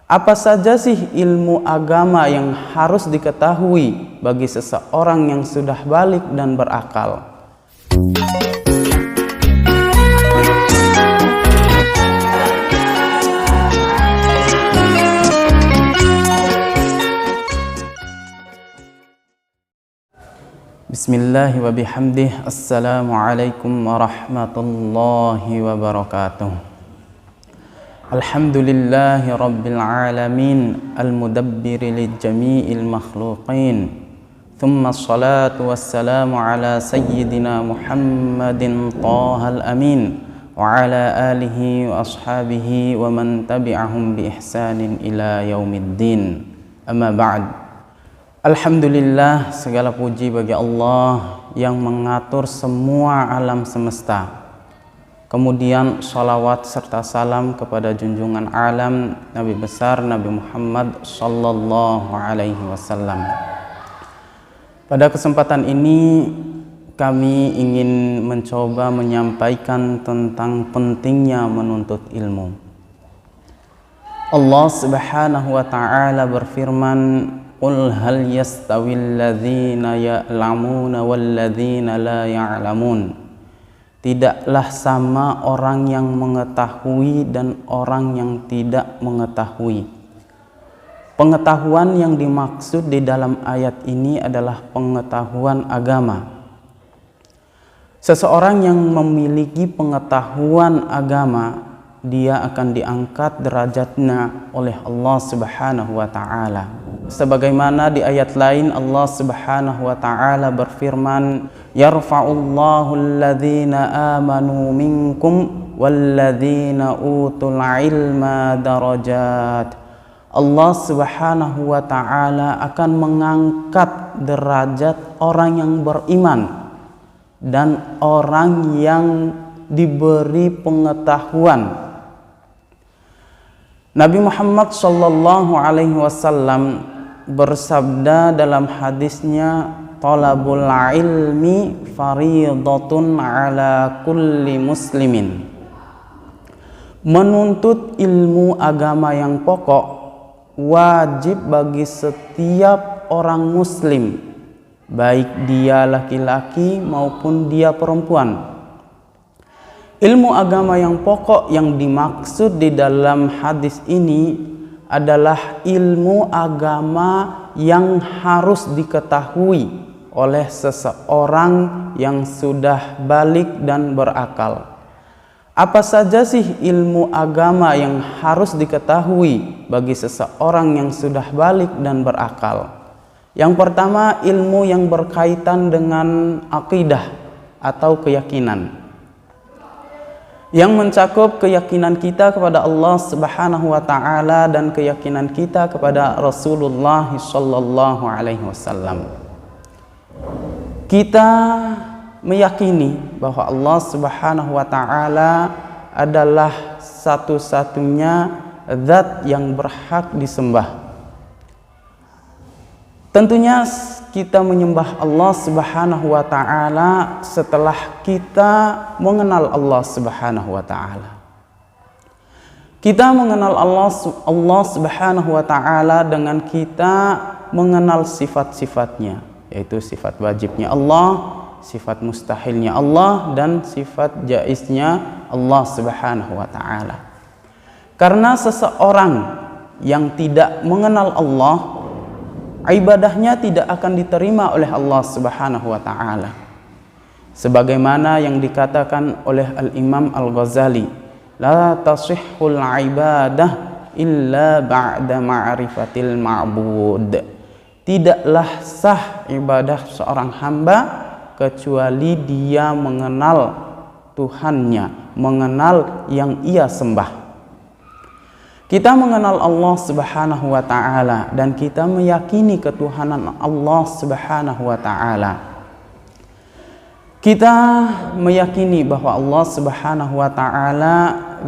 Apa saja sih ilmu agama yang harus diketahui bagi seseorang yang sudah balik dan berakal? Bismillahi wa bihamdih. Assalamualaikum warahmatullahi wabarakatuh. Alhamdulillahi rabbil alamin, al-mudabbiri li jami'il makhluqin. Thumma salatu wassalamu ala sayyidina Muhammadin tahal amin, wa ala alihi wa ashabihi wa man tabi'ahum bi ihsanin ila yaumiddin. Amma ba'd. Alhamdulillah, segala puji bagi Allah yang mengatur semua alam semesta. Kemudian salawat serta salam kepada junjungan alam Nabi besar Nabi Muhammad sallallahu alaihi wasallam. Pada kesempatan ini kami ingin mencoba menyampaikan tentang pentingnya menuntut ilmu. Allah Subhanahu wa taala berfirman, "Qul hal yastawil ladzina ya'lamuna wal ladzina la ya'lamun." Tidaklah sama orang yang mengetahui dan orang yang tidak mengetahui. Pengetahuan yang dimaksud di dalam ayat ini adalah pengetahuan agama. Seseorang yang memiliki pengetahuan agama, dia akan diangkat derajatnya oleh Allah Subhanahu wa taala. Sebagaimana di ayat lain Allah Subhanahu wa taala berfirman, "Yarfa'ullahu alladhina amanu minkum walladhina utul ilma darajat." Allah Subhanahu wa taala akan mengangkat derajat orang yang beriman dan orang yang diberi pengetahuan. Nabi Muhammad sallallahu alaihi wasallam bersabda dalam hadisnya, "Talabul ilmi fariidatun ala kulli muslimin." Menuntut ilmu agama yang pokok wajib bagi setiap orang muslim, baik dia laki-laki maupun dia perempuan. Ilmu agama yang pokok yang dimaksud di dalam hadis ini adalah ilmu agama yang harus diketahui oleh seseorang yang sudah balik dan berakal. Apa saja sih ilmu agama yang harus diketahui bagi seseorang yang sudah balik dan berakal? Yang pertama, ilmu yang berkaitan dengan akidah atau keyakinan, yang mencakup keyakinan kita kepada Allah Subhanahu wa taala dan keyakinan kita kepada Rasulullah sallallahu alaihi wasallam. Kita meyakini bahwa Allah Subhanahu wa taala adalah satu-satunya zat yang berhak disembah. Tentunya kita menyembah Allah Subhanahu wa taala setelah kita mengenal Allah Subhanahu wa taala. Kita mengenal Allah Subhanahu wa taala dengan kita mengenal sifat-sifatnya, yaitu sifat wajibnya Allah, sifat mustahilnya Allah, dan sifat jaiznya Allah Subhanahu wa taala. Karena seseorang yang tidak mengenal Allah, ibadahnya tidak akan diterima oleh Allah Subhanahu wa taala. Sebagaimana yang dikatakan oleh Al-Imam Al-Ghazali, la tasihhul ibadah illa ba'da ma'rifatil ma'bud. Tidaklah sah ibadah seorang hamba kecuali dia mengenal Tuhannya, mengenal yang ia sembah. Kita mengenal Allah Subhanahu wa taala dan kita meyakini ketuhanan Allah Subhanahu wa taala. Kita meyakini bahwa Allah Subhanahu wa taala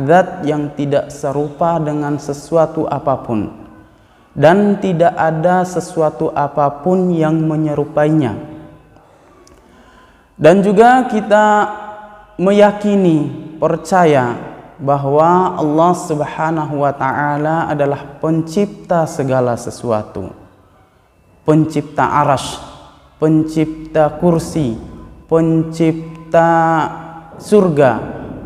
zat yang tidak serupa dengan sesuatu apapun dan tidak ada sesuatu apapun yang menyerupainya. Dan juga kita meyakini, percaya bahwa Allah Subhanahu wa ta'ala adalah pencipta segala sesuatu. Pencipta arasy, pencipta kursi, pencipta surga,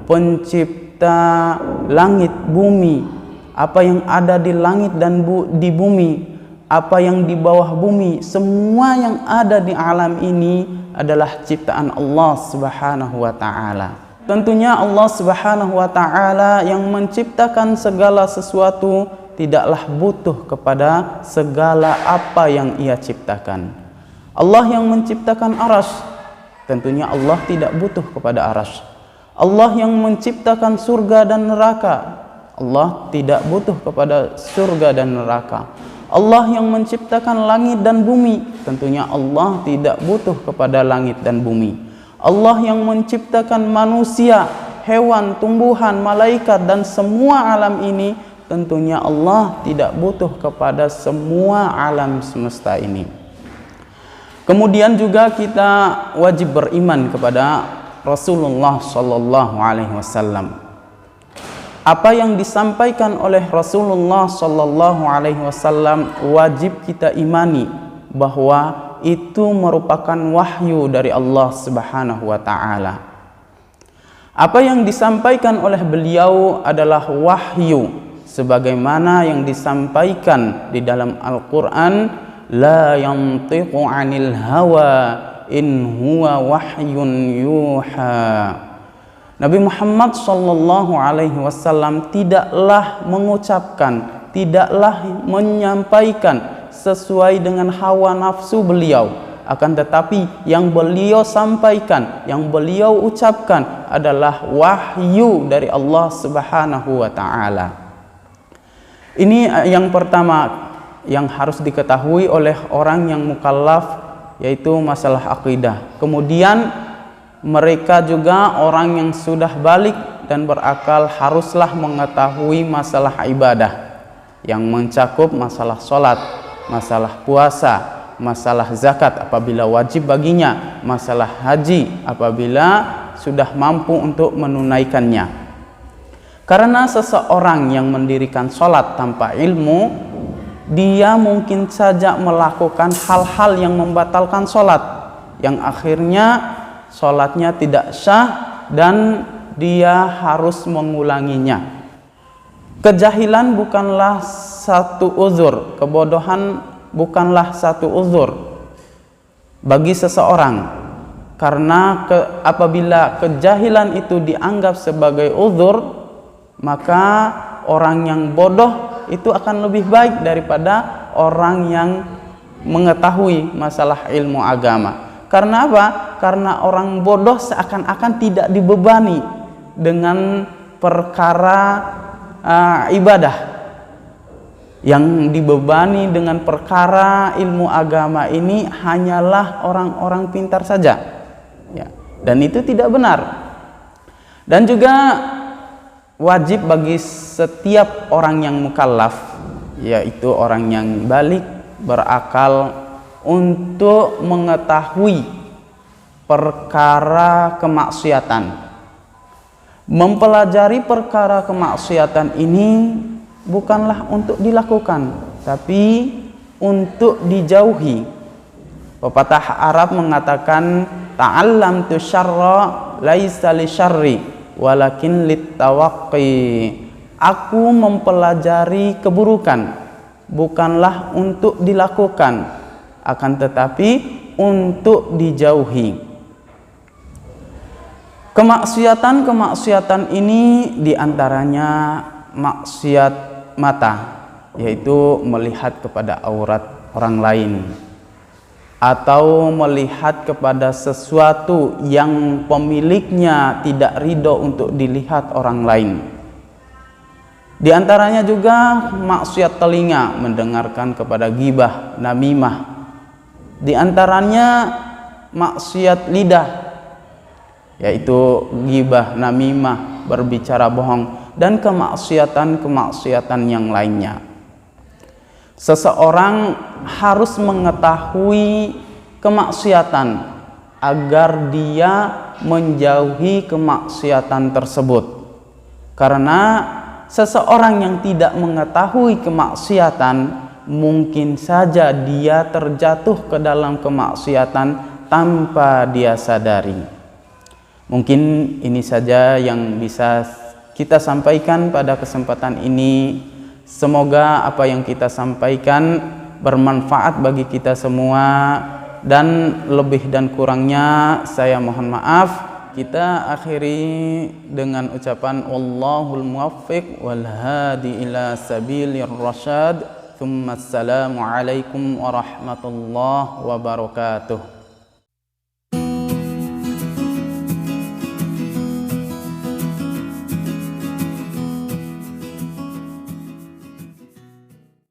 pencipta langit, bumi, apa yang ada di langit dan di bumi, apa yang di bawah bumi, semua yang ada di alam ini adalah ciptaan Allah Subhanahu wa ta'ala. Tentunya Allah Subhanahu wa ta'ala yang menciptakan segala sesuatu tidaklah butuh kepada segala apa yang Ia ciptakan. Allah yang menciptakan arasy, tentunya Allah tidak butuh kepada arasy. Allah yang menciptakan surga dan neraka, Allah tidak butuh kepada surga dan neraka. Allah yang menciptakan langit dan bumi, tentunya Allah tidak butuh kepada langit dan bumi. Allah yang menciptakan manusia, hewan, tumbuhan, malaikat dan semua alam ini, tentunya Allah tidak butuh kepada semua alam semesta ini. Kemudian juga kita wajib beriman kepada Rasulullah sallallahu alaihi wasallam. Apa yang disampaikan oleh Rasulullah sallallahu alaihi wasallam wajib kita imani bahwa itu merupakan wahyu dari Allah Subhanahu wa taala. Apa yang disampaikan oleh beliau adalah wahyu sebagaimana yang disampaikan di dalam Al-Qur'an, la yantiqu 'anil hawa in huwa wahyun yuha. Nabi Muhammad sallallahu alaihi wasallam tidaklah mengucapkan, tidaklah menyampaikan sesuai dengan hawa nafsu beliau, akan tetapi yang beliau sampaikan, yang beliau ucapkan adalah wahyu dari Allah Subhanahu wa taala. Ini yang pertama yang harus diketahui oleh orang yang mukallaf, yaitu masalah akidah. Kemudian mereka juga orang yang sudah balik dan berakal haruslah mengetahui masalah ibadah yang mencakup masalah sholat, masalah puasa, masalah zakat apabila wajib baginya, masalah haji apabila sudah mampu untuk menunaikannya. Karena seseorang yang mendirikan sholat tanpa ilmu, dia mungkin saja melakukan hal-hal yang membatalkan sholat, yang akhirnya sholatnya tidak sah dan dia harus mengulanginya. Kejahilan bukanlah satu uzur, kebodohan bukanlah satu uzur bagi seseorang, karena apabila kejahilan itu dianggap sebagai uzur, maka orang yang bodoh itu akan lebih baik daripada orang yang mengetahui masalah ilmu agama. Karena apa? Karena orang bodoh seakan-akan tidak dibebani dengan perkara ibadah. Yang dibebani dengan perkara ilmu agama ini hanyalah orang-orang pintar saja, ya. Dan itu tidak benar. Dan juga wajib bagi setiap orang yang mukallaf, yaitu orang yang balik berakal, untuk mengetahui perkara kemaksiatan. Mempelajari perkara kemaksiatan ini bukanlah untuk dilakukan, tapi untuk dijauhi. Pepatah Arab mengatakan, ta'allamtu syarra laisa li syarri walakin littawaqqi. Aku mempelajari keburukan bukanlah untuk dilakukan, akan tetapi untuk dijauhi. Kemaksiatan ini diantaranya maksiat mata, yaitu melihat kepada aurat orang lain, atau melihat kepada sesuatu yang pemiliknya tidak ridho untuk dilihat orang lain. Di antaranya juga maksiat telinga, mendengarkan kepada ghibah, namimah. Di antaranya maksiat lidah, yaitu ghibah, namimah, berbicara bohong, dan kemaksiatan-kemaksiatan yang lainnya. Seseorang harus mengetahui kemaksiatan agar dia menjauhi kemaksiatan tersebut. Karena seseorang yang tidak mengetahui kemaksiatan, mungkin saja dia terjatuh ke dalam kemaksiatan tanpa dia sadari. Mungkin ini saja yang bisa kita sampaikan pada kesempatan ini. Semoga apa yang kita sampaikan bermanfaat bagi kita semua, dan lebih dan kurangnya saya mohon maaf. Kita akhiri dengan ucapan wallahul muwaffiq wal hadi ila sabilir rasyad. Assalamualaikum warahmatullahi wabarakatuh.